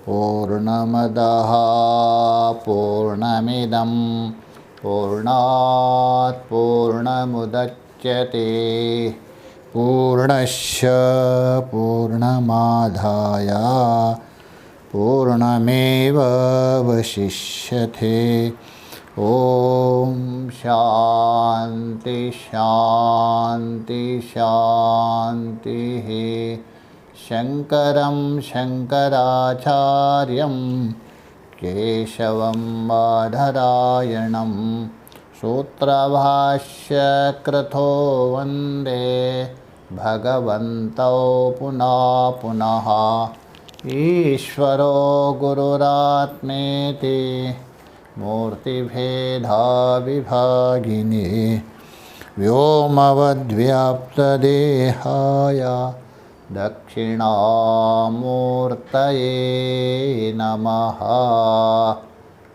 पूर्णमदः पूर्णमिदं पूर्णात् पूर्णमुदच्यते पूर्णस्य पूर्णमादाय पूर्णमेवावशिष्यते। ॐ शान्ति शान्ति शान्तिः। शङ्करं शङ्कराचार्यं केशवं बादरायणं सूत्रभाष्यकृतो वन्दे भगवन्तौ पुनः पुनः। ईश्वरो गुरुरात्मेति मूर्तिभेदविभागिने व्योमवद्व्याप्तदेहाय दक्षिणामूर्तये नमः।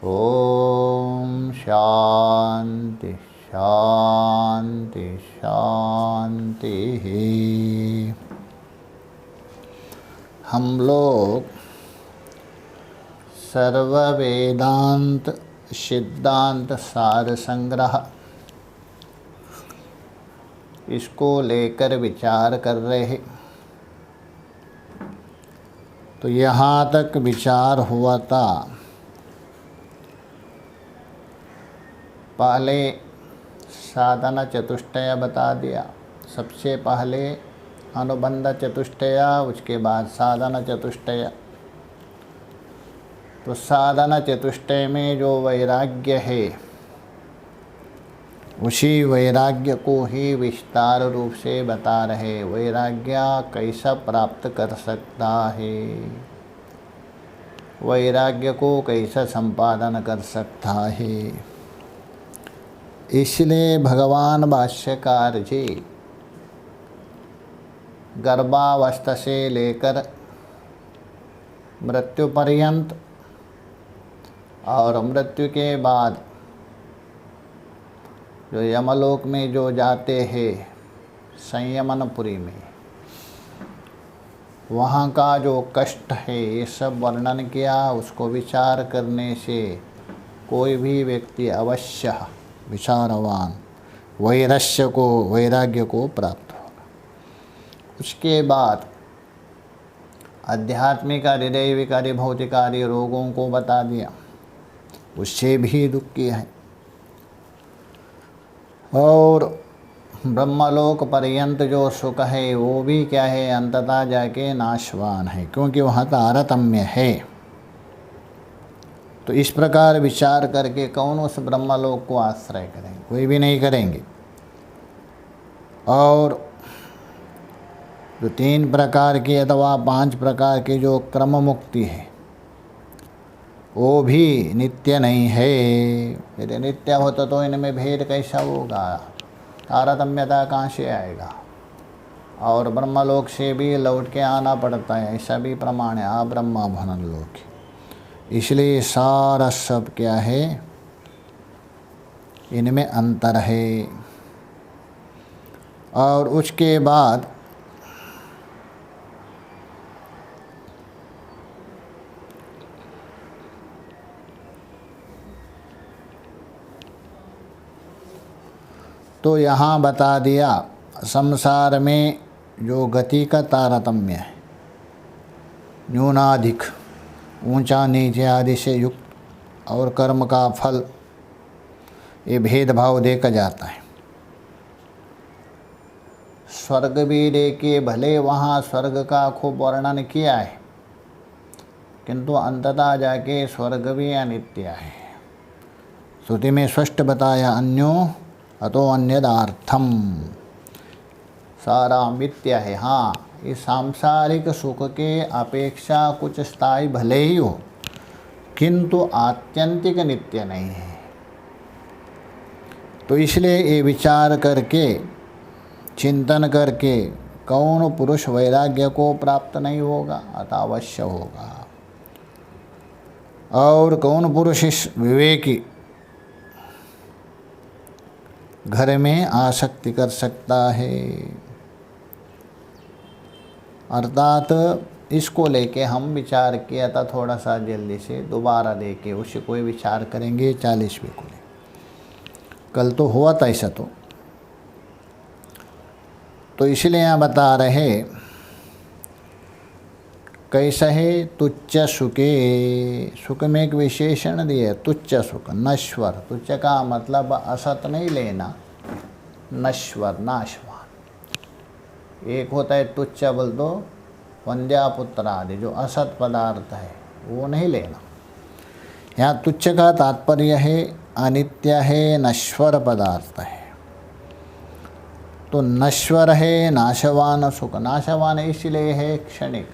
ॐ शान्ति शान्ति शान्तिः। हम लोग सर्व वेदांत सिद्धांत सार संग्रह इसको लेकर विचार कर रहे हैं। तो यहाँ तक विचार हुआ था। पहले साधना चतुष्टय बता दिया, सबसे पहले अनुबंध चतुष्टय, उसके बाद साधना चतुष्टय। तो साधना चतुष्टय में जो वैराग्य है उसी वैराग्य को ही विस्तार रूप से बता रहे। वैराग्य कैसा प्राप्त कर सकता है, वैराग्य को कैसा संपादन कर सकता है। इसलिए भगवान भाष्यकार जी गर्भावस्था से लेकर मृत्यु पर्यंत और मृत्यु के बाद जो यमलोक में जो जाते हैं संयमनपुरी में, वहाँ का जो कष्ट है ये सब वर्णन किया। उसको विचार करने से कोई भी व्यक्ति अवश्य विचारवान वैराग्य को प्राप्त होगा। उसके बाद आध्यात्मिक हृदय विकारी भौतिकारी रोगों को बता दिया, उससे भी दुखी है। और ब्रह्मलोक पर्यंत जो सुख है वो भी क्या है, अंततः जाके नाशवान है, क्योंकि वहाँ तारतम्य है। तो इस प्रकार विचार करके कौन उस ब्रह्मलोक को आश्रय करेंगे, कोई भी नहीं करेंगे। और जो 3 प्रकार की अथवा 5 प्रकार की जो क्रम मुक्ति है वो भी नित्य नहीं है। यदि नित्य होता तो इनमें भेद कैसा होगा, तारतम्यता कहाँ से आएगा। और ब्रह्मलोक से भी लौट के आना पड़ता है, ऐसा भी प्रमाण है। ब्रह्मा भवन लोक, इसलिए सारा सब क्या है, इनमें अंतर है। और उसके बाद तो यहाँ बता दिया संसार में जो गति का तारतम्य है, न्यूनाधिक, ऊंचा नीचे आदि से युक्त, और कर्म का फल, ये भेदभाव देखा जाता है। स्वर्ग भी देखिए, भले वहाँ स्वर्ग का खूब वर्णन किया है, किंतु अंततः जाके स्वर्ग भी अनित्य है। श्रुति में स्पष्ट बताया, अन्यो अतो अन्यदार्थम, सारा मिथ्या है। हाँ, इस सांसारिक सुख के अपेक्षा कुछ स्थायी भले ही हो, किंतु आत्यंतिक नित्य नहीं है। तो इसलिए ये विचार करके, चिंतन करके, कौन पुरुष वैराग्य को प्राप्त नहीं होगा, अतः अवश्य होगा। और कौन पुरुष इस विवेकी घर में आसक्ति कर सकता है। अर्थात इसको लेके हम विचार किया था थोड़ा सा जल्दी से, दोबारा लेके उसी कोई विचार करेंगे 40वें को ले। कल तो हुआ था ऐसा, तो इसलिए यहाँ बता रहे कैसा है, तुच्छ सुखे। सुख में एक विशेषण दिए, तुच्छ सुख, नश्वर। तुच्छ का मतलब असत नहीं लेना, नश्वर, नाशवान। एक होता है तुच्छ बोल दो वंद्या पुत्र आदि, जो असत पदार्थ है वो नहीं लेना। यहाँ तुच्छ का तात्पर्य है अनित्य है, नश्वर पदार्थ है। तो नश्वर है, नाशवान सुख। नाशवान इसलिए है क्षणिक,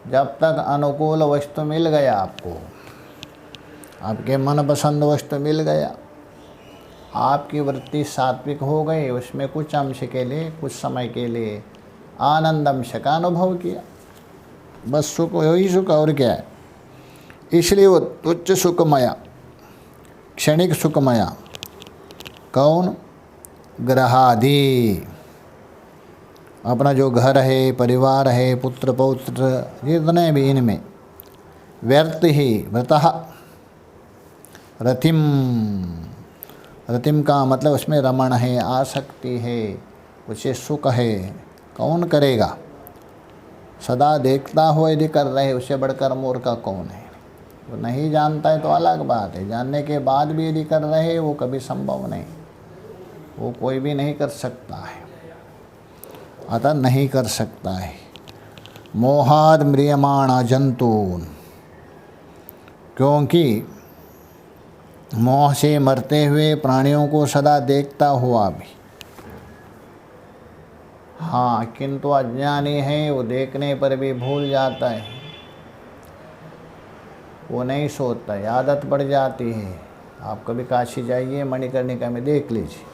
जब तक अनुकूल वस्तु मिल गया, आपको आपके मनपसंद वस्तु मिल गया, आपकी वृत्ति सात्विक हो गई, उसमें कुछ अंश के लिए, कुछ समय के लिए आनंद अंश का अनुभव किया, बस सुख, वही सुख और क्या है। इसलिए वो तुच्छ सुखमया, क्षणिक सुखमया। कौन? ग्रहादि, अपना जो घर है, परिवार है, पुत्र पौत्र, जितने भी इनमें व्यर्थ ही व्रतः। रतिम, रतिम का मतलब उसमें रमण है, आसक्ति है, उसे सुख है। कौन करेगा? सदा देखता हो यदि कर रहे, उससे बढ़कर मूर्ख कौन है? वो नहीं जानता है तो अलग बात है, जानने के बाद भी यदि कर रहे वो कभी संभव नहीं, वो कोई भी नहीं कर सकता है, अतः नहीं कर सकता है। मोहाद म्रियमाण जंतून, क्योंकि मोह से मरते हुए प्राणियों को सदा देखता हुआ भी, हाँ, किंतु अज्ञानी है, वो देखने पर भी भूल जाता है, वो नहीं सोचता है, आदत पड़ जाती है। आप कभी काशी जाइए, मणिकर्णिका में देख लीजिए,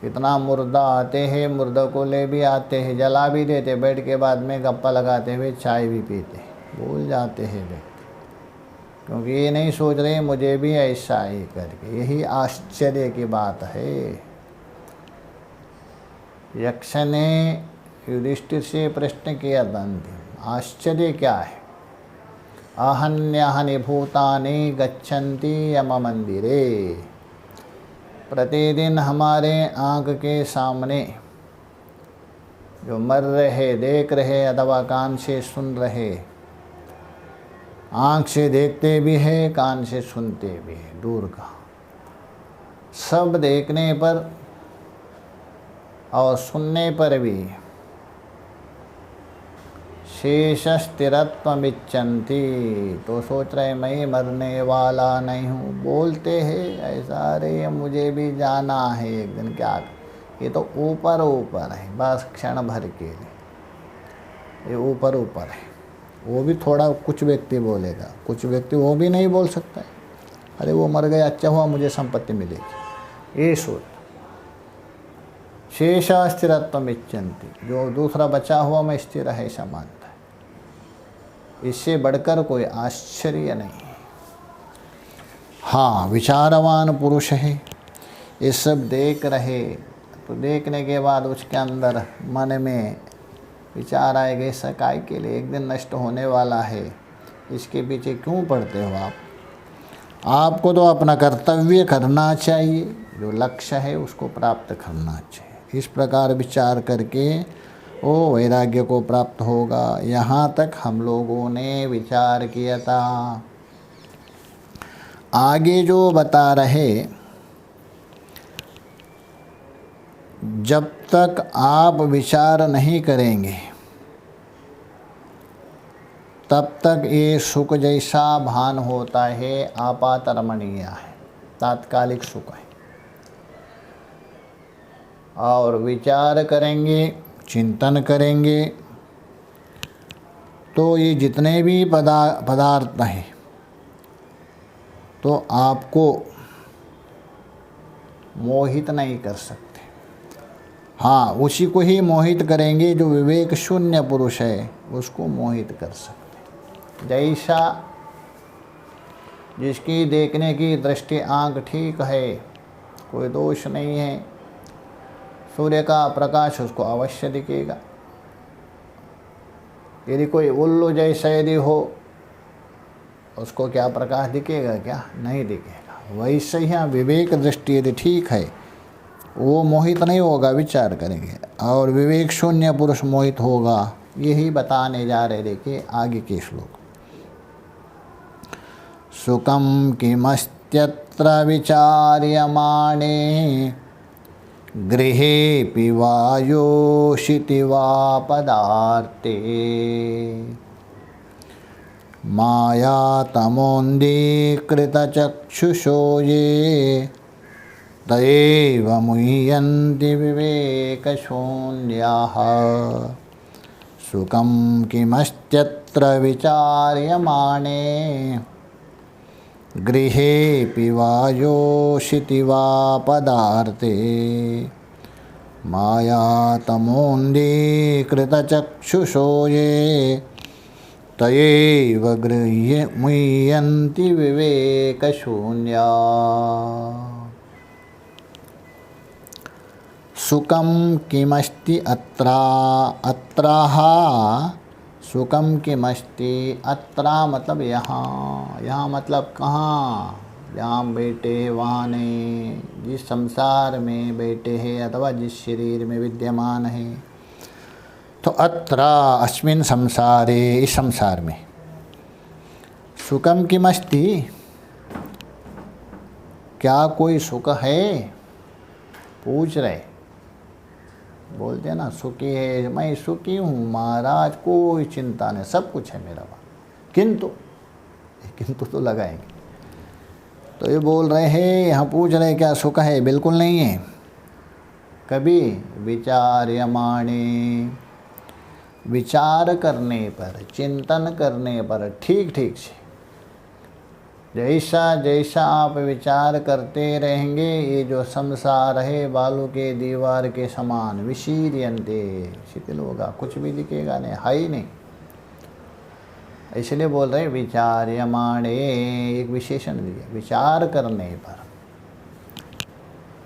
इतना मुर्दा आते हैं, मुर्दा को ले भी आते हैं, जला भी देते, बैठ के बाद में गप्पा लगाते हुए चाय भी पीते, भूल जाते हैं व्यक्ति, क्योंकि ये नहीं सोच रहे मुझे भी ऐसा ही करके। यही आश्चर्य की बात है। यक्ष ने युधिष्ठिर से प्रश्न किया था अंतिम, आश्चर्य क्या है? आहन्यानि भूतानि गच्छन्ति यम मंदिरे। प्रतिदिन हमारे आँख के सामने जो मर रहे, देख रहे, अथवा कान से सुन रहे, आँख से देखते भी है, कान से सुनते भी है, दूर का सब देखने पर और सुनने पर भी शेष स्थिरत्वमिच्छन्ति, तो सोच रहे मैं मरने वाला नहीं हूँ, बोलते हैं ऐसा, अरे मुझे भी जाना है एक दिन, क्या ये तो ऊपर ऊपर है, बस क्षण भर के लिए, ये ऊपर ऊपर है। वो भी थोड़ा कुछ व्यक्ति बोलेगा, कुछ व्यक्ति वो भी नहीं बोल सकता है, अरे वो मर गया, अच्छा हुआ, मुझे संपत्ति मिलेगी, ये सोच। शेषा स्थिरत्वमिच्छन्ति, जो दूसरा बचा हुआ मैं स्थिर है ऐसा मानता है, इससे बढ़कर कोई आश्चर्य नहीं। हाँ, विचारवान पुरुष है, ये सब देख रहे, तो देखने के बाद उसके अंदर मन में विचार आएगा, सकाई के लिए एक दिन नष्ट होने वाला है, इसके पीछे क्यों पड़ते हो आप? आपको तो अपना कर्तव्य करना चाहिए, जो लक्ष्य है उसको प्राप्त करना चाहिए। इस प्रकार विचार करके वो वैराग्य को प्राप्त होगा। यहाँ तक हम लोगों ने विचार किया था। आगे जो बता रहे, जब तक आप विचार नहीं करेंगे तब तक ये सुख जैसा भान होता है, आपात रमणीय है, तात्कालिक सुख है। और विचार करेंगे, चिंतन करेंगे, तो ये जितने भी पदार्थ हैं तो आपको मोहित नहीं कर सकते। हाँ, उसी को ही मोहित करेंगे जो विवेक शून्य पुरुष है, उसको मोहित कर सकते। जैसा जिसकी देखने की दृष्टि आँख ठीक है, कोई दोष नहीं है। सूर्य का प्रकाश उसको अवश्य दिखेगा। यदि कोई उल्लू जैसा यदि हो, उसको क्या प्रकाश दिखेगा? क्या नहीं दिखेगा। वैसे ही यहाँ विवेक दृष्टि यदि ठीक है, वो मोहित नहीं होगा, विचार करेंगे। और विवेक शून्य पुरुष मोहित होगा, यही बताने जा रहे। देखिए आगे के श्लोक। सुखम किमस्त्यत्र विचार्यमाणे गृहेऽपि वा योषिति वा पदार्थे मायातमोन्दीकृतचक्षुषो ये तयैव मुह्यन्ति विवेकशून्याः। सुखं किमस्त्यत्र विचार्यमाणे गृहेऽपि वा योषिति वा पदार्थे मायातमोन्दीकृतचक्षुषो ये तयैव मुह्यन्ति विवेकशून्या। सुखम किमस्ति अत्रा, अत्राः सुखम किमस्ति, अत्रा मतलब यहाँ, यहाँ मतलब कहाँ? जहाँ बैठे हैं वहाँ नहीं, जिस संसार में बैठे हैं अथवा जिस शरीर में विद्यमान है। तो अत्रा अस्मिन् संसारे, इस संसार में। सुखम किमस्ति, क्या कोई सुख है? पूछ रहे। बोलते हैं ना सुखी है, मैं सुखी हूँ महाराज, कोई चिंता नहीं, सब कुछ है मेरा पास। किंतु तो लगाएंगे। तो ये बोल रहे हैं, यहाँ पूछ रहे क्या सुख है? बिल्कुल नहीं है। कभी विचार्यमाणे, विचार करने पर, चिंतन करने पर, ठीक ठीक से जैसा जैसा आप विचार करते रहेंगे, ये जो संसार है बालू के दीवार के समान विशीर्यन्ते, शिथिल होगा, कुछ भी दिखेगा नहीं, है ही नहीं। इसलिए बोल रहे विचार्यमाणे, एक विशेषण दिया, विचार करने पर।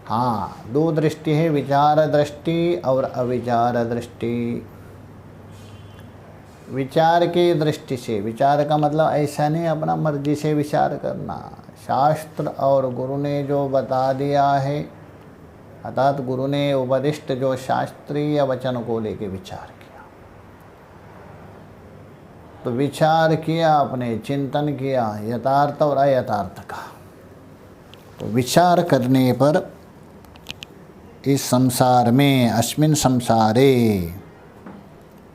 हाँ, दो दृष्टि है, विचार दृष्टि और अविचार दृष्टि। विचार के दृष्टि से, विचार का मतलब ऐसा नहीं अपना मर्जी से विचार करना, शास्त्र और गुरु ने जो बता दिया है, अर्थात गुरु ने उपदिष्ट जो शास्त्रीय वचन को लेके विचार किया। तो विचार किया, अपने चिंतन किया यथार्थ और अयथार्थ का। तो विचार करने पर इस संसार में, अस्मिन् संसारे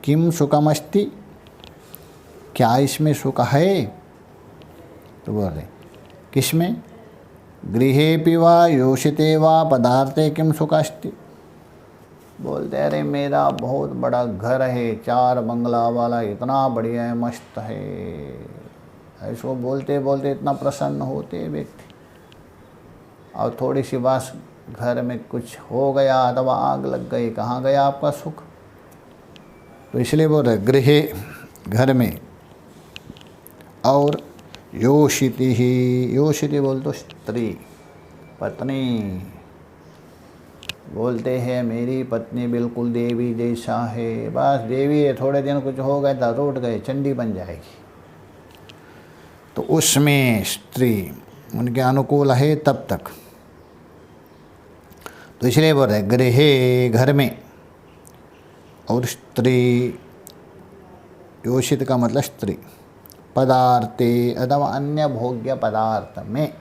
किम सुखमस्ति, क्या इसमें सुख है? तो बोल रहे किसमें? गृहेऽपि वा योषिते वा पदार्थे किम सुखस्ति। बोलते अरे मेरा बहुत बड़ा घर है, 4 बंगला वाला, इतना बढ़िया है, मस्त है। ऐसो बोलते बोलते इतना प्रसन्न होते व्यक्ति, और थोड़ी सी बात घर में कुछ हो गया अथवा आग लग गई, कहाँ गया आपका सुख? तो इसलिए बोल रहे गृहे, घर में, और योषिति ही, योषिति बोल तो स्त्री, पत्नी। बोलते हैं मेरी पत्नी बिल्कुल देवी जैसा है, बस देवी है, थोड़े दिन कुछ हो गए तो रूठ गए, चंडी बन जाएगी। तो उसमें स्त्री उनके अनुकूल है तब तक। तो इसलिए बोल रहे गृहे, घर में, और स्त्री, योषित का मतलब स्त्री, पदार्थे अथवा अन्य भोग्य पदार्थ में,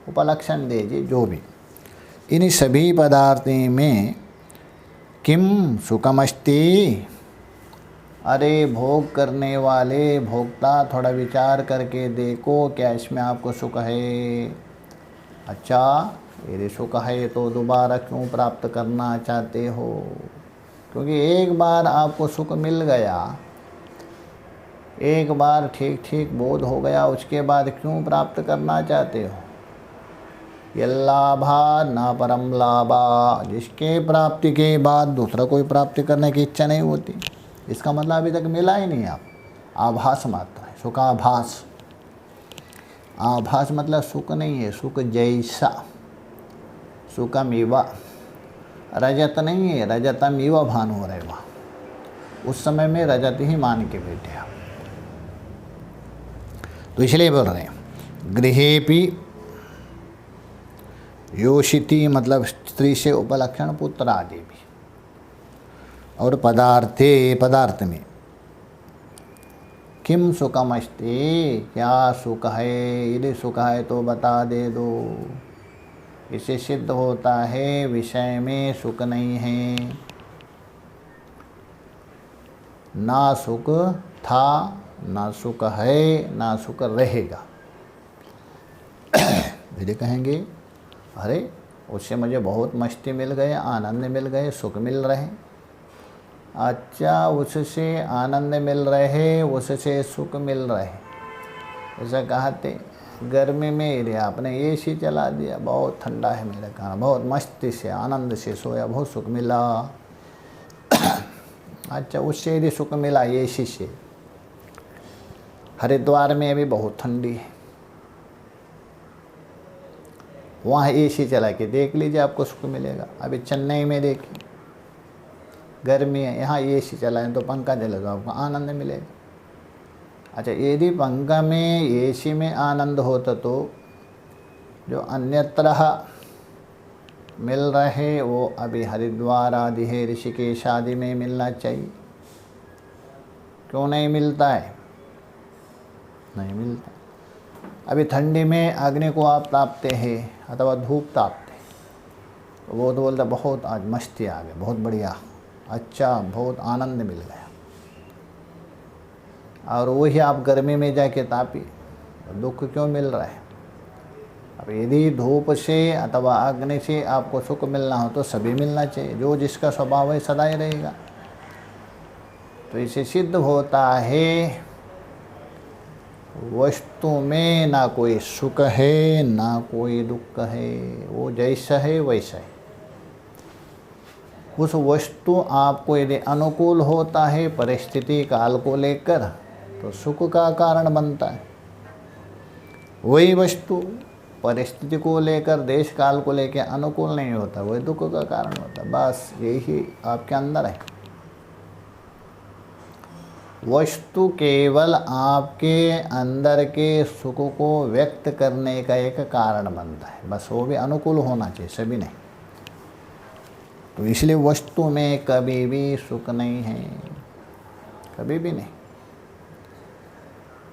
उपलक्षण दीजिए जो भी, इन सभी पदार्थों में किम सुखमस्ति। अरे भोग करने वाले भोक्ता, थोड़ा विचार करके देखो क्या इसमें आपको सुख है? अच्छा, यदि सुख है तो दोबारा क्यों प्राप्त करना चाहते हो? क्योंकि एक बार आपको सुख मिल गया, एक बार ठीक ठीक बोध हो गया, उसके बाद क्यों प्राप्त करना चाहते हो? यल्लाभा न परम लाभा, जिसके प्राप्ति के बाद दूसरा कोई प्राप्ति करने की इच्छा नहीं होती, इसका मतलब अभी तक मिला ही नहीं। आप आभास मात्र है, सुखाभास। आभास मतलब सुख नहीं है, सुख जैसा, सुखमिव, रजत नहीं है, रजतमिव भान हो रहे वहाँ, उस समय में रजत ही मान के बैठे आप। तो इसलिए बोल रहे हैं गृहेपि योषिति, मतलब स्त्री से उपलक्षण पुत्र आदि भी, और पदार्थे, पदार्थ में किम सुखमस्ति, क्या सुख है, यदि सुख है तो बता दे दो। इसे सिद्ध होता है विषय में सुख नहीं है, ना सुख था, ना सुख है, ना सुख रहेगा। फिर कहेंगे अरे उससे मुझे बहुत मस्ती मिल गए, आनंद मिल गए, सुख मिल रहे। अच्छा, उससे आनंद मिल रहे, उससे सुख मिल रहे, ऐसा कहते। गर्मी में यदि आपने एसी चला दिया, बहुत ठंडा है मेरा खाना, बहुत मस्ती से आनंद से सोया, बहुत सुख मिला। अच्छा, उससे यदि सुख मिला एसी से, हरिद्वार में अभी बहुत ठंडी है, वहाँ एसी चला के देख लीजिए, आपको सुख मिलेगा। अभी चेन्नई में देखिए गर्मी है, यहाँ एसी चलाएं तो पंखा चले तो आपको आनंद मिलेगा। अच्छा, यदि पंखा में एसी में आनंद होता तो जो अन्यत्र मिल रहे वो अभी हरिद्वार आदि है, ऋषिकेश आदि में मिलना चाहिए। क्यों नहीं मिलता है? नहीं मिलता। अभी ठंडी में अग्नि को आप तापते हैं अथवा धूप तापते, तो वो तो बोलता बहुत आज मस्ती आ गई, बहुत बढ़िया, अच्छा, बहुत आनंद मिल गया। और वही आप गर्मी में जाके तापी, दुख क्यों मिल रहा है? अब यदि धूप से अथवा अग्नि से आपको सुख मिलना हो तो सभी मिलना चाहिए, जो जिसका स्वभाव है सदा ही रहेगा। तो इसे सिद्ध होता है वस्तु में ना कोई सुख है, ना कोई दुख है, वो जैसा है वैसा है। उस वस्तु आपको यदि अनुकूल होता है परिस्थिति काल को लेकर तो सुख का कारण बनता है। वही वस्तु परिस्थिति को लेकर, देश काल को लेकर अनुकूल नहीं होता, वही दुख का कारण होता है। बस यही आपके अंदर है। वस्तु केवल आपके अंदर के सुख को व्यक्त करने का एक कारण बनता है, बस वो भी अनुकूल होना चाहिए, सभी नहीं। तो इसलिए वस्तु में कभी भी सुख नहीं है, कभी भी नहीं।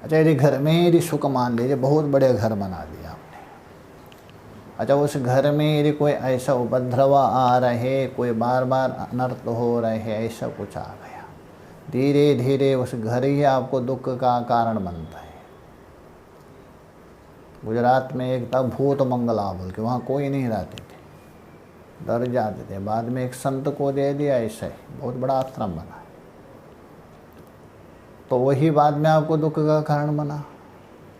अच्छा, यदि घर में यदि सुख मान लीजिए, बहुत बड़े घर बना दिया आपने, अच्छा उस घर में यदि कोई ऐसा उपद्रव आ रहे, कोई बार बार अनर्थ हो रहे, ऐसा कुछ आ गया, धीरे धीरे उस घर ही आपको दुख का कारण बनता है। गुजरात में एक था भूत मंगला बोल के, वहाँ कोई नहीं रहते थे, डर जाते थे। बाद में एक संत को दे दिया, ऐसा ही बहुत बड़ा आश्रम बना, तो वही बाद में आपको दुख का कारण बना।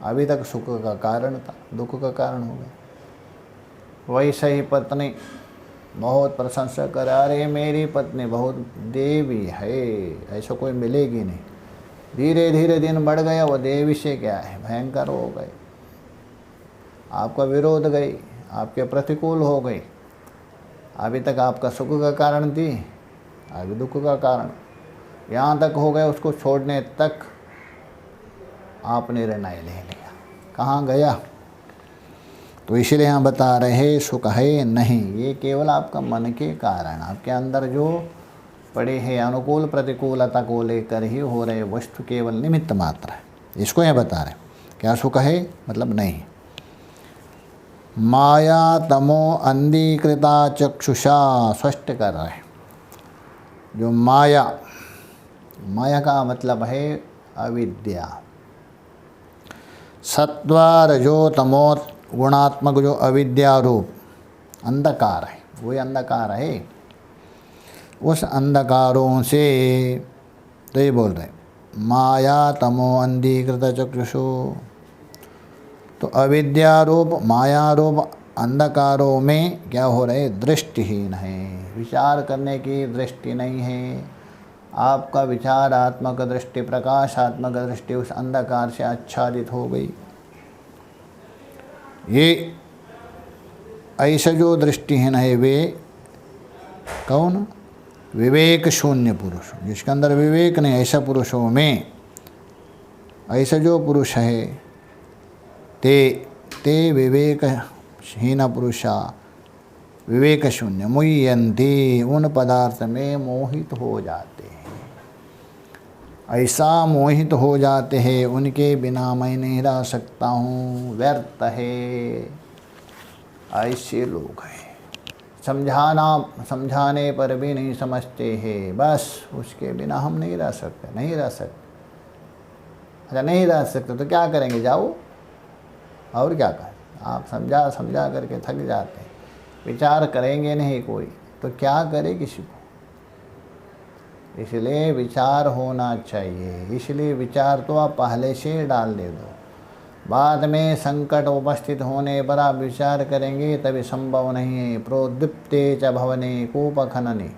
अभी तक सुख का कारण था, दुख का कारण हो गया। वैसे ही पत्नी बहुत प्रशंसा कर, अरे मेरी पत्नी बहुत देवी है, ऐसा कोई मिलेगी नहीं। धीरे धीरे दिन बढ़ गया, वो देवी से क्या है, भयंकर हो गए, आपका विरोध गई, आपके प्रतिकूल हो गई। अभी तक आपका सुख का कारण थी, अभी दुख का कारण, यहाँ तक हो गए, उसको छोड़ने तक आपने निर्णय ले लिया, कहाँ गया? तो इसलिए यहाँ बता रहे सुख है नहीं, ये केवल आपका मन के कारण, आपके अंदर जो पड़े हैं अनुकूल प्रतिकूलता को लेकर ही हो रहे, वस्तु केवल निमित्त मात्र है। इसको यहाँ बता रहे क्या सुख है, मतलब नहीं। माया तमो अंधीकृता चक्षुषा, स्पष्ट कर रहे हैं। जो माया, माया का मतलब है अविद्या। सत्व रजो तमो गुणात्मक जो अविद्या रूप अंधकार है, वही अंधकार है। उस अंधकारों से, तो ये बोल रहे माया तमो अंधीकृत चक्षुषो, तो अविद्या रूप माया रूप अंधकारों में क्या हो रहे, दृष्टिहीन है, विचार करने की दृष्टि नहीं है। आपका विचारात्मक दृष्टि, प्रकाशात्मक दृष्टि उस अंधकार से आच्छादित हो गई। ये ऐसा जो दृष्टिहीन है वे कौन? विवेक शून्य पुरुष, जिसके अंदर विवेक नहीं, ऐसा पुरुषों में, ऐसा जो पुरुष है ते विवेकहीन पुरुषा विवेक शून्य मुह्यन्ति, उन पदार्थ में मोहित हो जाते हैं। ऐसा मोहित हो जाते हैं, उनके बिना मैं नहीं रह सकता हूँ, व्यर्थ है। ऐसे लोग हैं, समझाने पर भी नहीं समझते हैं, बस उसके बिना हम नहीं रह सकते, नहीं रह सकते। अच्छा नहीं रह सकते तो क्या करेंगे? जाओ और क्या करें? आप समझा करके थक जाते हैं, विचार करेंगे नहीं कोई तो क्या करे किसी को। इसलिए विचार होना चाहिए, इसलिए विचार तो आप पहले से डाल दे दो, बाद में संकट उपस्थित होने पर आप विचार करेंगे तभी संभव नहीं है। प्रोद्दीप्ते च भवने कूपखनने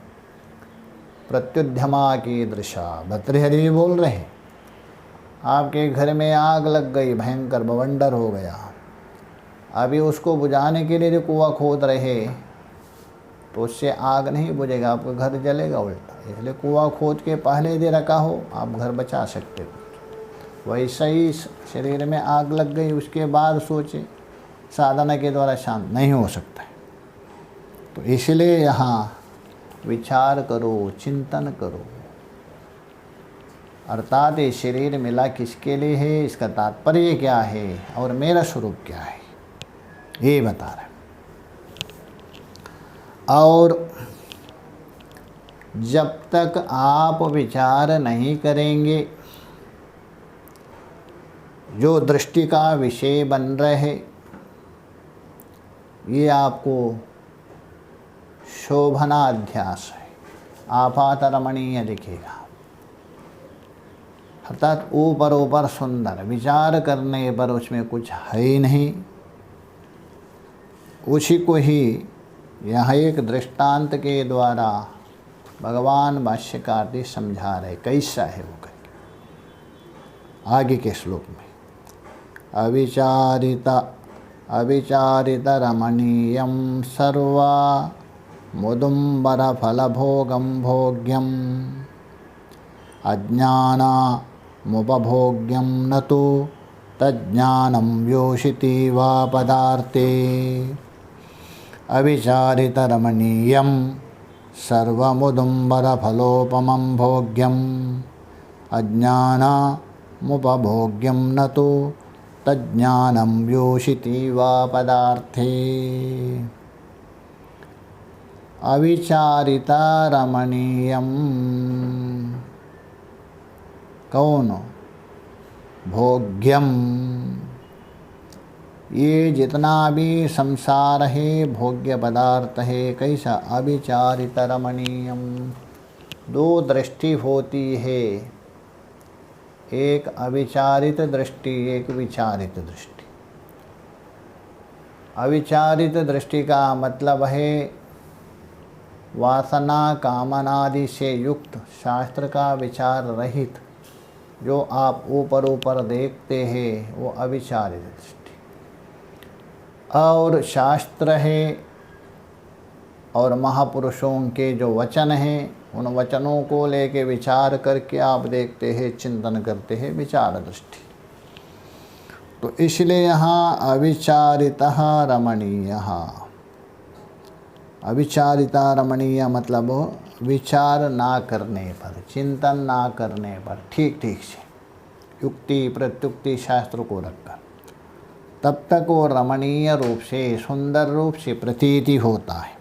प्रत्युद्यमा की दृशा, भर्तृहरि बोल रहे हैं। आपके घर में आग लग गई, भयंकर बवंडर हो गया, अभी उसको बुझाने के लिए जो कुआं खोद रहे तो उससे आग नहीं बुझेगा, आपका घर जलेगा उल्टा। इसलिए कुआं खोद के पहले दे रखा हो, आप घर बचा सकते हो। वैसा ही शरीर में आग लग गई, उसके बाद सोचे साधना के द्वारा शांत नहीं हो सकता है। तो इसलिए यहाँ विचार करो, चिंतन करो। अर्थात ये शरीर मिला किसके लिए है, इसका तात्पर्य क्या है और मेरा स्वरूप क्या है, ये बता रहे। और जब तक आप विचार नहीं करेंगे, जो दृष्टि का विषय बन रहे ये आपको शोभनाध्यास है, आपात रमणीय दिखेगा। अर्थात ऊपर ऊपर सुंदर, विचार करने पर उसमें कुछ है ही नहीं। उसी को ही यहाँ एक दृष्टांत के द्वारा भगवान भाष्यकार जी समझा रहे, कैसा है वो करके आगे के श्लोक में। अविचारित रमणीयं सर्वा मुदुम्बर फलभोगं भोग्यम अज्ञानमुपभोग्यं न तो तज्ज्ञानं योषिति वा पदार्थे। अविचारितरमणीयं सर्वमुदुम्बरफलोपमं भोग्यम् अज्ञानमुपभोग्यं न तो तज्ज्ञानं योषिति वा पदार्थे। अविचारितरमणीयं कौन? भोग्यम, ये जितना भी संसार है भोग्य पदार्थ है। कैसा? अविचारित रमणीयम, दो दृष्टि होती है, एक अविचारित दृष्टि, एक विचारित दृष्टि। अविचारित दृष्टि का मतलब है वासना कामनादि से युक्त, शास्त्र का विचार रहित जो आप ऊपर ऊपर देखते हैं वो अविचारित दृष्टि। और शास्त्र है और महापुरुषों के जो वचन हैं उन वचनों को लेके विचार करके आप देखते हैं, चिंतन करते हैं, विचार दृष्टि। तो इसलिए यहाँ अविचारितः रमणीयः, अविचारिता रमणीय मतलब विचार ना करने पर, चिंतन ना करने पर, ठीक ठीक से युक्ति प्रत्युक्ति शास्त्र को रखकर, तब तक वो रमणीय रूप से, सुंदर रूप से प्रतीति होता है।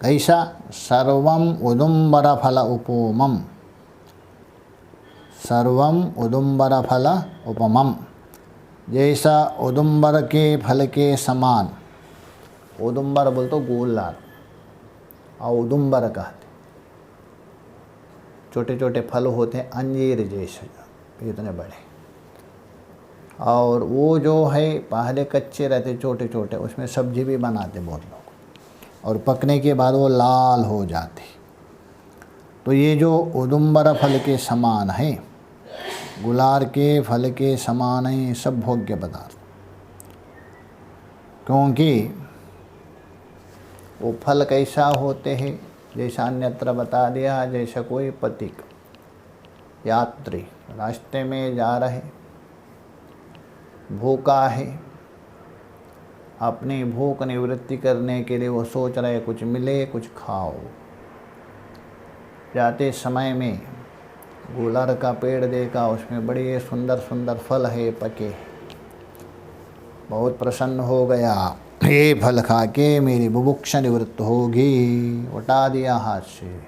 कैसा? सर्वम उदुम्बर फल उपमम, सर्वम उदुम्बर फल उपमम, जैसा उदुम्बर के फल के समान। उदुम्बर बोल तो गोलार, और उदुम्बर कहते छोटे छोटे फल होते हैं अंजीर जैसे, इतने बड़े। और वो जो है पहले कच्चे रहते छोटे छोटे, उसमें सब्जी भी बनाते बहुत लोग, और पकने के बाद वो लाल हो जाते। तो ये जो उदुम्बर फल के समान है, गुलार के फल के समान है, सब भोग्य पदार्थ। क्योंकि वो फल कैसा होते हैं, जैसा अन्यत्र बता दिया, जैसा कोई पथिक यात्री रास्ते में जा रहे, भूखा है, अपनी भूख निवृत्ति करने के लिए वो सोच रहे कुछ मिले कुछ खाओ। जाते समय में गुलर का पेड़ देखा, उसमें बड़े सुंदर सुंदर फल है पके, बहुत प्रसन्न हो गया, ये फल खा के मेरी बुभुक्षा निवृत्त होगी। उठा दिया हाथ से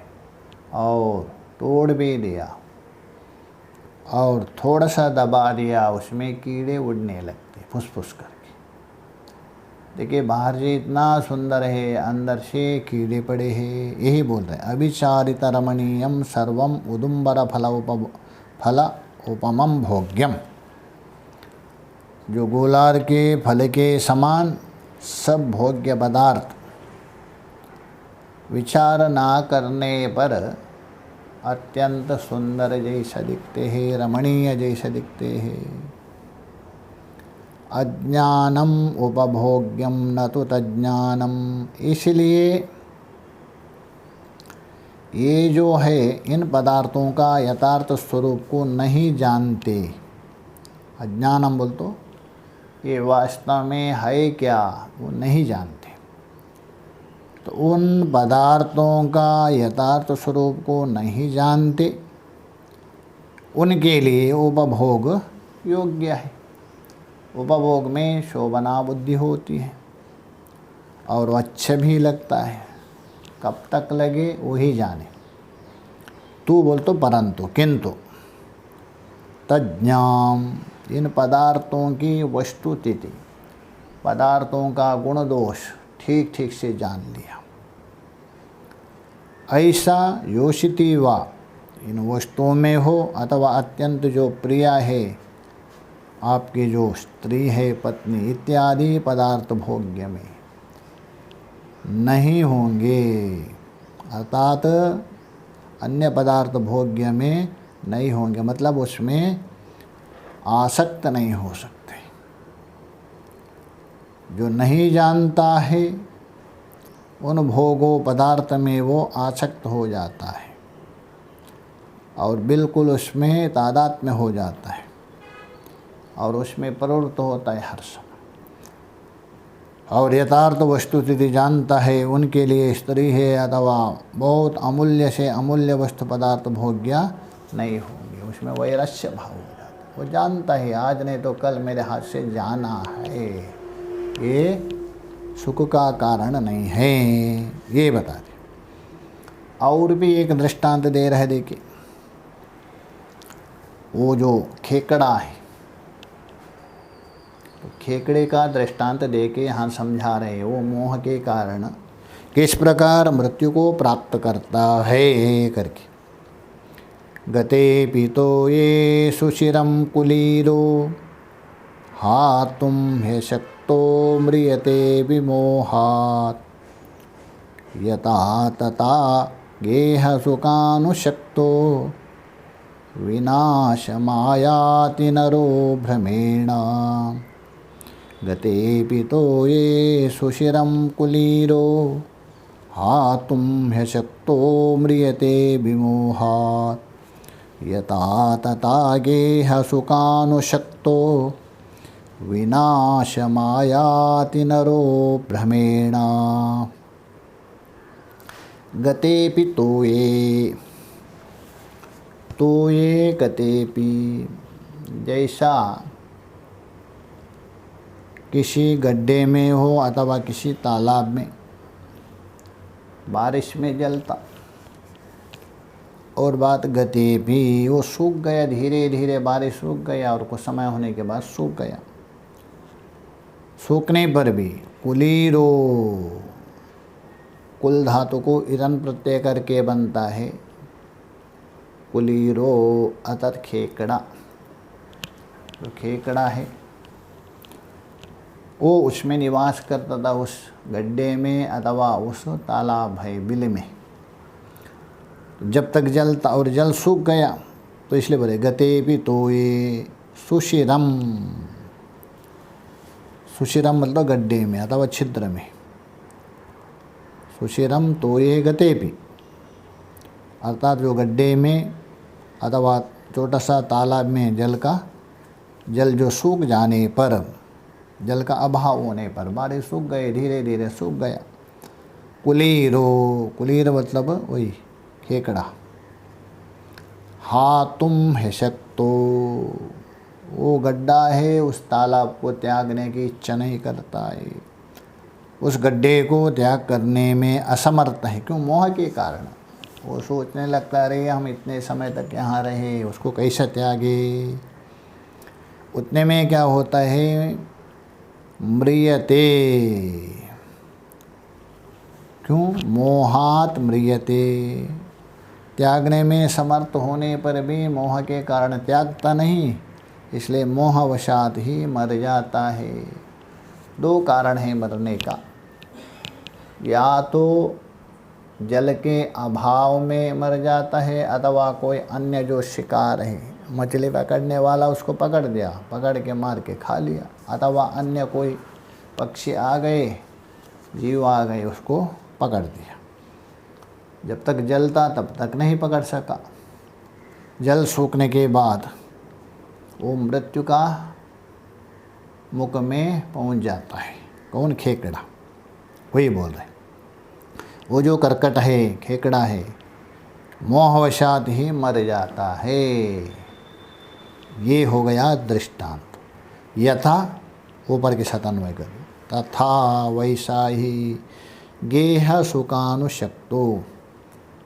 और तोड़ भी दिया और थोड़ा सा दबा दिया, उसमें कीड़े उड़ने लगते फुस-फुस करके। देखिए बाहर से इतना सुंदर है, अंदर से कीड़े पड़े हैं। यही बोल रहे हैं, अभिचारित रमणीयम सर्वम उदुम्बर फल उपमम भोग्यम। जो गोलार के फल के समान सब भोग्य पदार्थ विचार ना करने पर अत्यंत सुंदर जैसा दिखते हैं, रमणीय जैसा दिखते हैं। अज्ञानम उपभोग्यम न तो तज्ञानम, इसलिए ये जो है इन पदार्थों का यथार्थ स्वरूप को नहीं जानते। अज्ञानम बोल तो ये वास्तव में है क्या वो नहीं जानते। तो उन पदार्थों का यथार्थ स्वरूप को नहीं जानते, उनके लिए उपभोग योग्य है। उपभोग में शोभना बुद्धि होती है और वो अच्छा भी लगता है, कब तक लगे वही जाने। तू बोल तो परंतु किंतु तज्ञाम, इन पदार्थों की वस्तुस्थिति, पदार्थों का गुण दोष ठीक ठीक से जान लिया। ऐसा योषिति वा, इन वस्तुओं में हो अथवा अत्यंत जो प्रिय है आपकी जो स्त्री है, पत्नी इत्यादि पदार्थ भोग्य में नहीं होंगे, अर्थात अन्य पदार्थ भोग्य में नहीं होंगे, मतलब उसमें आसक्त नहीं हो सकते। जो नहीं जानता है उन भोगों पदार्थ में वो आसक्त हो जाता है और बिल्कुल उसमें तादात्म्य हो जाता है और उसमें प्रवृत्त होता है हर समय। और यथार्थ वस्तुस्थिति जानता है, उनके लिए स्त्री है अथवा बहुत अमूल्य से अमूल्य वस्तु पदार्थ भोग्य नहीं होंगे, उसमें वैरस्य भाव हो जाता है। वो जानता है आज नहीं तो कल मेरे हाथ से जाना है, ये सुख का कारण नहीं है, ये बता दे। और भी एक दृष्टांत दे रहे, देखिए वो जो खेकड़ा है, तो खेकड़े का दृष्टांत दे के यहाँ समझा रहे हैं वो मोह के कारण किस प्रकार मृत्यु को प्राप्त करता है करके। गते पीतो ये सुशिरम कुलीरो हातुम हे शक्तो म्रियते विमोहात् यथा तथा गेह सुखानुशक्तो विनाशमायाति नरो भ्रमेण। गते पीतो ये सुशिरम कुलीरो हातुम ह्यशक्तो म्रियते विमोहात् यथा तथा गेह सुखानुशक्तो विनाशमायाति नरो भ्रमेण। गतेपि तोये, तोये गतेपि, जैसा किसी गड्ढे में हो अथवा किसी तालाब में बारिश में जलता, और बात गति भी वो सूख गया, धीरे धीरे बारिश सूख गया और कुछ समय होने के बाद सूख गया। सूखने पर भी कुलीरो, कुल धातु को इरन प्रत्यय करके बनता है कुलीरो, अर्थात खेकड़ा। तो खेकड़ा है वो उसमें निवास करता था, उस गड्ढे में अथवा उस तालाब है बिल में। जब तक जलता और जल सूख गया तो इसलिए बोले गते भी तो ये सुशिरम, सुशिरम मतलब गड्ढे में अथवा छिद्र में, सुशिरम तोये गते भी, अर्थात जो गड्ढे में अथवा छोटा सा तालाब में जल जो सूख जाने पर, जल का अभाव होने पर, बारिश सूख गए, धीरे धीरे सूख गया। कुलीरो, कुलीर मतलब वही खेकड़ा। हाँ तुम है शक्तो, वो गड्ढा है, उस तालाब को त्यागने की इच्छा नहीं करता है, उस गड्ढे को त्याग करने में असमर्थ है। क्यों? मोह के कारण। वो सोचने लगता रहे हम इतने समय तक यहाँ रहे, उसको कैसे त्यागे। उतने में क्या होता है, म्रियते। क्यों? मोहात म्रियते, त्यागने में समर्थ होने पर भी मोह के कारण त्यागता नहीं, इसलिए मोहवशात ही मर जाता है। दो कारण हैं मरने का, या तो जल के अभाव में मर जाता है, अथवा कोई अन्य जो शिकार है, मछली पकड़ने वाला उसको पकड़ दिया, पकड़ के मार के खा लिया, अथवा अन्य कोई पक्षी आ गए, जीव आ गए, उसको पकड़ दिया। जब तक जल था तब तक नहीं पकड़ सका, जल सूखने के बाद वो मृत्यु का मुख में पहुंच जाता है। कौन? खेकड़ा। वही बोल रहे, वो जो कर्कट है, खेकड़ा है, मोहवशात ही मर जाता है। ये हो गया दृष्टांत। यथा, ऊपर के साथ अन्वय करो, तथा वैसा ही गेह सुखानुशक्तो,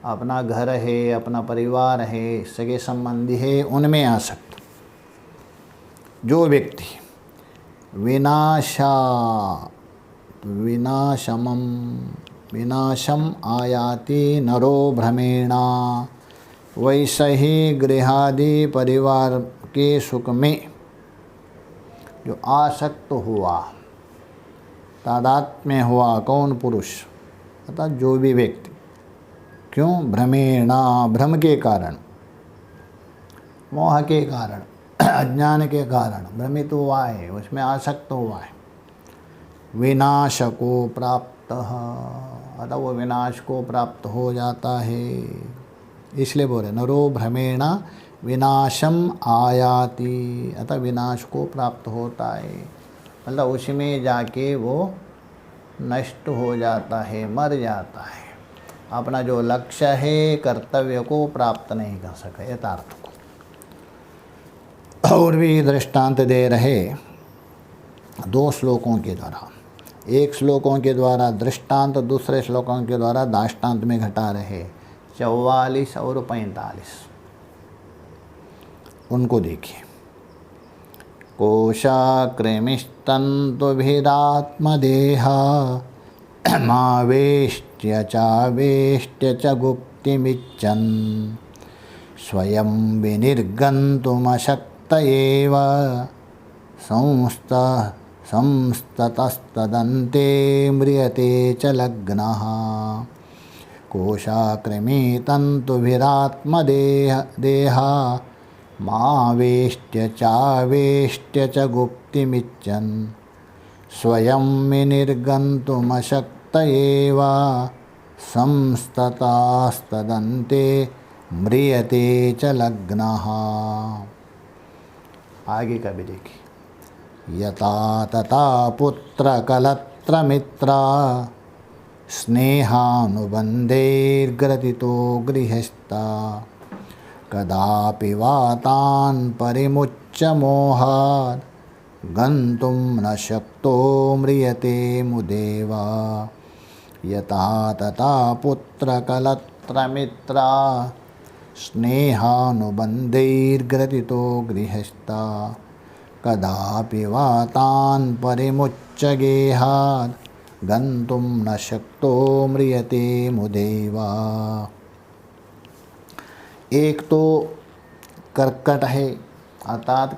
अपना घर है, अपना परिवार है, सगे संबंधी है, उनमें आसक्त जो व्यक्ति विनाशम आयाति नरो भ्रमेणा, वैसे ही गृहादि परिवार के सुख में जो आसक्त हुआ, तादात्म्य हुआ। कौन? पुरुष, अर्थात जो भी व्यक्ति। क्यों? भ्रमेणा, भ्रम के कारण, मोह के कारण, अज्ञान के कारण भ्रमित हुआ है, उसमें आसक्त हुआ है। विनाश को प्राप्त, अतः वो विनाश को प्राप्त हो जाता है। इसलिए बोले नरो भ्रमेणा विनाशम आयाति, अतः विनाश को प्राप्त होता है, मतलब उसमें जाके वो नष्ट हो जाता है, मर जाता है। अपना जो लक्ष्य है, कर्तव्य को प्राप्त नहीं कर सके, यथार्थ को। और भी दृष्टांत दे रहे दो श्लोकों के द्वारा, एक श्लोकों के द्वारा दृष्टांत, दूसरे श्लोकों के द्वारा दाष्टांत में घटा रहे 44 और 45। उनको देखिए। कोशाकृमिस्तन्तुभिरात्मदेहा मावेष्ट्य चावेष्ट्य च गुप्तिमिच्छन् स्वयं विनिर्गन्तुमशक्त एव संस्ततस्तदन्ते म्रियते च लग्नः। कोशाकृमि तन्तुभिरात्मदेहा मावेष्ट्य चावेष्ट्य च गुप्तिमिच्छन् स्वयं विनिर्गन्तुमशक्त एव संस्ततस्तदन्ते म्रियते च लग्नः। आगे का भी देखिए। यथा तथा पुत्रकलत्रमित्रा स्नेहानुबन्धैर्ग्रथितो गृहस्था कदापि वा तान् परिमुच्य मोहात् गन्तुं न शक्तो म्रियते मुदेव। यथा तथा पुत्रकलत्रमित्रा स्नेहानुबन्धैर्ग्रथितो गृहस्था कदापि वा तान् परिमुच्य गेहात् गन्तुं न शक्तो म्रियते मुदेव। एक तो कर्कट है, अर्थात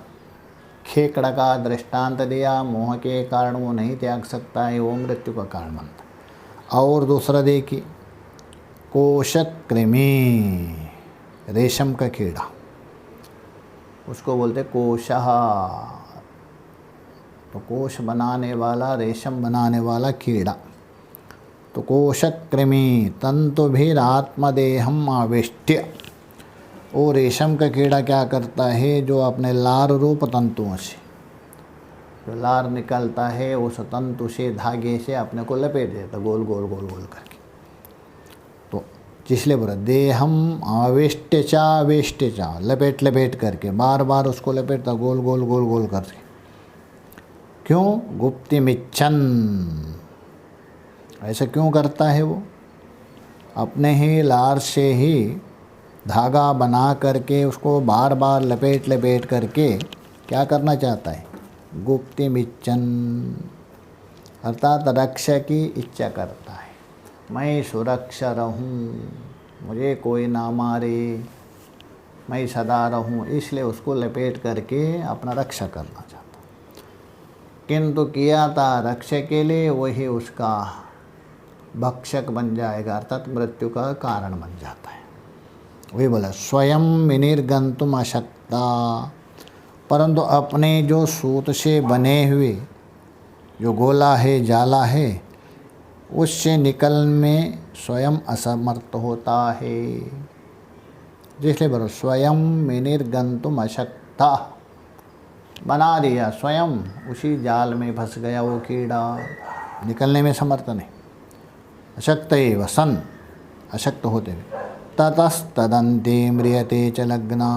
खेकड़ा का दृष्टांत दिया, मोह के कारण वो नहीं त्याग सकता है, वो मृत्यु का कारण बनता। और दूसरा देखिए, कोशकृमि, रेशम का कीड़ा, उसको बोलते कोशः, तो कोश बनाने वाला, रेशम बनाने वाला कीड़ा। तो कोशकृमि तंतुभिरात्मदेहम आविष्ट्य, वो रेशम का कीड़ा क्या करता है, जो अपने लार रूप तंतुओं से, जो लार निकलता है उस तंतु से, धागे से अपने को लपेट देता गोल गोल गोल गोल करके। तो इसलिए बोला देहम आविष्ट चा, लपेट लपेट करके, बार बार उसको लपेटता गोल गोल गोल गोल करके। क्यों? गुप्तिमिच्छन, ऐसा क्यों करता है वो? अपने ही लार से ही धागा बना करके उसको बार बार लपेट लपेट करके क्या करना चाहता है? गुप्तिमिच्छन, अर्थात रक्षा की इच्छा करता है। मैं सुरक्षा रहूं, मुझे कोई ना मारे, मैं सदा रहूं, इसलिए उसको लपेट करके अपना रक्षा करना चाहता। किंतु किया था रक्षा के लिए, वही उसका भक्षक बन जाएगा, अर्थात मृत्यु का कारण बन जाता है। वही बोला स्वयं विनिर्गंतुम अशक्ता, परंतु अपने जो सूत से बने हुए जो गोला है, जाला है, उससे निकल में स्वयं असमर्थ होता है। जिसलिए बोलो स्वयं विनिर्गंतुम अशक्ता, बना दिया स्वयं, उसी जाल में फंस गया वो कीड़ा, निकलने में समर्थ नहीं। अशक्त एव सन, अशक्त होते हुए। ततस्तदन्ते म्रियते च लग्ना,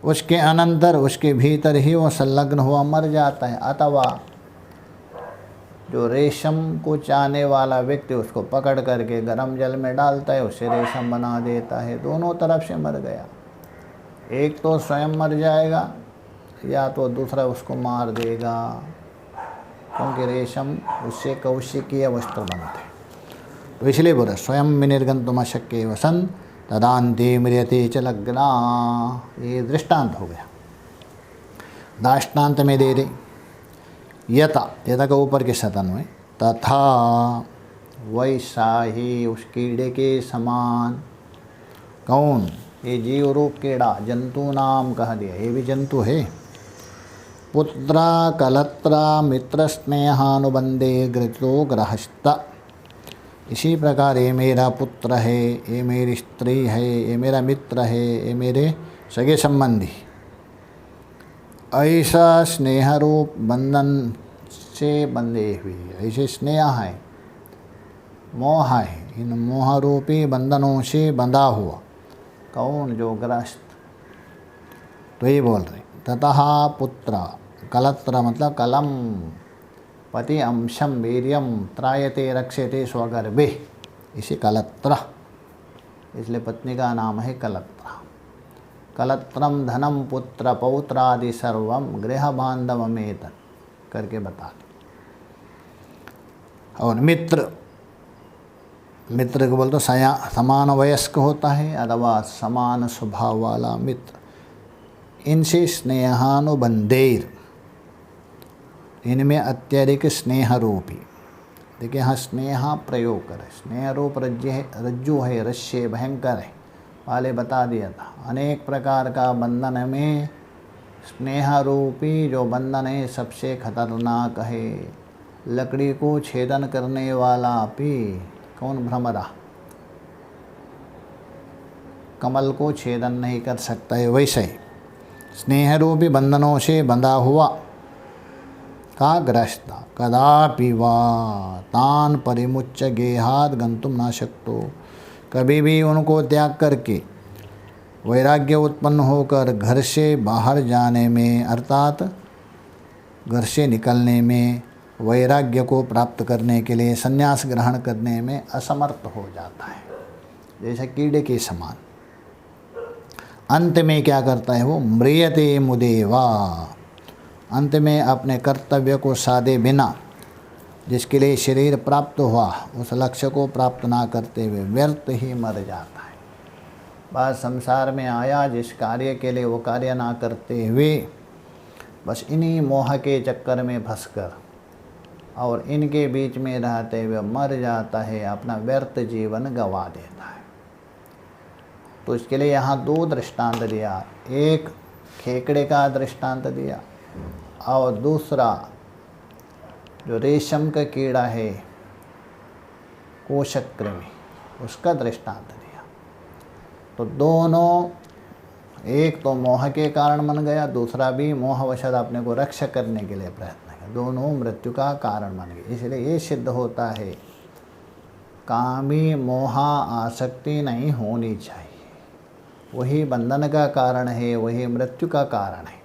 उसके अनंतर उसके भीतर ही वो संलग्न हुआ मर जाता है। अथवा जो रेशम को चाहने वाला व्यक्ति उसको पकड़ करके गर्म जल में डालता है, उससे रेशम बना देता है। दोनों तरफ से मर गया, एक तो स्वयं मर जाएगा या तो दूसरा उसको मार देगा, क्योंकि रेशम उससे कौशिकीय वस्त्र बनते। तो इसलिए बोला स्वयं विनिर्गंतुम अशक्य वसन तदान्ते म्रियते च लग्ना। ये दृष्टांत हो गया। दाष्टान्त में दे दे यथा, यथा का ऊपर के सतन में, तथा वैसा ही उस कीड़े के समान। कौन? ये जीव रूप कीड़ा, जंतु नाम कह दिया, ये भी जंतु है। पुत्रा कलत्रा मित्र स्नेहानुबंधे गृतो ग्रहस्ता, इसी प्रकार ये मेरा पुत्र है, ये मेरी स्त्री है, ये मेरा मित्र है, ये मेरे सगे संबंधी, ऐसा स्नेह रूप बंधन से बंधे हुए, ऐसे स्नेह है, मोह है, इन मोह रूपी बंधनों से बंधा हुआ। कौन? जो ग्रस्त। तो ये बोल रहे ततः पुत्र, कलत्र मतलब कलम, पति अंशम वीर्यम त्रायते रक्षते स्वगर्भे, इसे कलत्र, इसलिए पत्नी का नाम है कलत्र। कलत्रम धनम पुत्र पौत्रादि सर्वम गृह बांधवमेत करके बता दो। और मित्र, मित्र को बोल तो समान वयस्क होता है अथवा समान स्वभाव वाला मित्र। इनसे स्नेहानुबंधेर, इनमें अत्यधिक स्नेह रूपी, देखिए यहाँ स्नेह प्रयोग करें, स्नेह रूप रज्जु है, रश्य भयंकर है, पहले बता दिया था। अनेक प्रकार का बंधन में स्नेह रूपी जो बंधन है सबसे खतरनाक है। लकड़ी को छेदन करने वाला भी कौन? भ्रमरा, कमल को छेदन नहीं कर सकता है। वैसे ही स्नेह रूपी बंधनों से बंधा हुआ का ग्रस्त कदापि वा तान परिमुच्य गेहाद गंतुम न शक्तो, कभी भी उनको त्याग करके वैराग्य उत्पन्न होकर घर से बाहर जाने में, अर्थात घर से निकलने में, वैराग्य को प्राप्त करने के लिए संन्यास ग्रहण करने में असमर्थ हो जाता है, जैसे कीड़े के समान। अंत में क्या करता है वो? म्रियते मुदेवा, अंत में अपने कर्तव्य को साधे बिना, जिसके लिए शरीर प्राप्त हुआ, उस लक्ष्य को प्राप्त ना करते हुए व्यर्थ ही मर जाता है। बस संसार में आया, जिस कार्य के लिए वो कार्य ना करते हुए बस इन्हीं मोह के चक्कर में फंसकर और इनके बीच में रहते हुए मर जाता है, अपना व्यर्थ जीवन गंवा देता है। तो इसके लिए यहाँ दो दृष्टांत दिया, एक खेकड़े का दृष्टांत दिया और दूसरा जो रेशम का कीड़ा है कोशकृमि, उसका दृष्टांत दिया। तो दोनों, एक तो मोह के कारण बन गया, दूसरा भी मोहवशत अपने को रक्षा करने के लिए प्रयत्न किया, दोनों मृत्यु का कारण बन गए। इसलिए ये सिद्ध होता है कामी मोह आसक्ति नहीं होनी चाहिए, वही बंधन का कारण है, वही मृत्यु का कारण है।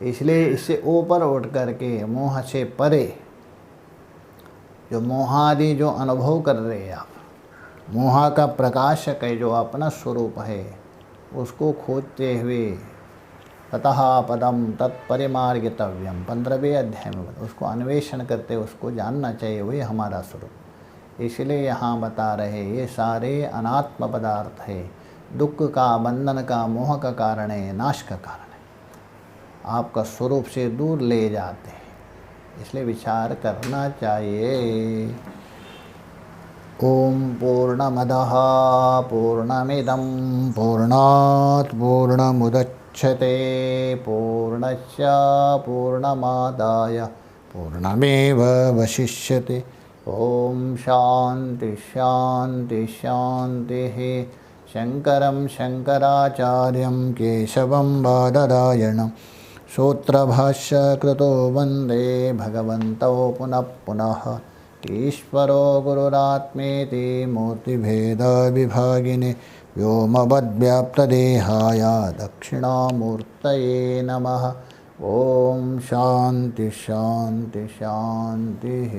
इसलिए इससे ऊपर उठ करके मोह से परे जो मोहादि जो अनुभव कर रहे हैं आप, मोह का प्रकाशक है जो अपना स्वरूप है, उसको खोजते हुए ततः पदम तत्परिमार्गितव्यम 15वें अध्याय में उसको अन्वेषण करते, उसको जानना चाहिए, वही हमारा स्वरूप। इसलिए यहाँ बता रहे ये सारे अनात्म पदार्थ है, दुख का, बंधन का, मोह का कारण है, नाश का कारण है, आपका स्वरूप से दूर ले जाते हैं। इसलिए विचार करना चाहिए। ओम पूर्णमदः पूर्णमिदं पूर्णात् पूर्णमुदच्यते पूर्णस्य पूर्णमादाय पूर्णमेवावशिष्यते। ओम शांति शांति शांतिः। शंकरं शंकराचार्यं केशवं बादरायणं सूत्रभाष्यकृतो वन्दे भगवन्तौ पुनः पुनः। ईश्वरो गुरुरात्मेति मूर्तिभेदविभागिने व्योमवद्व्याप्तदेहाय दक्षिणामूर्तये नमः। ओम शांति शांति शांतिः।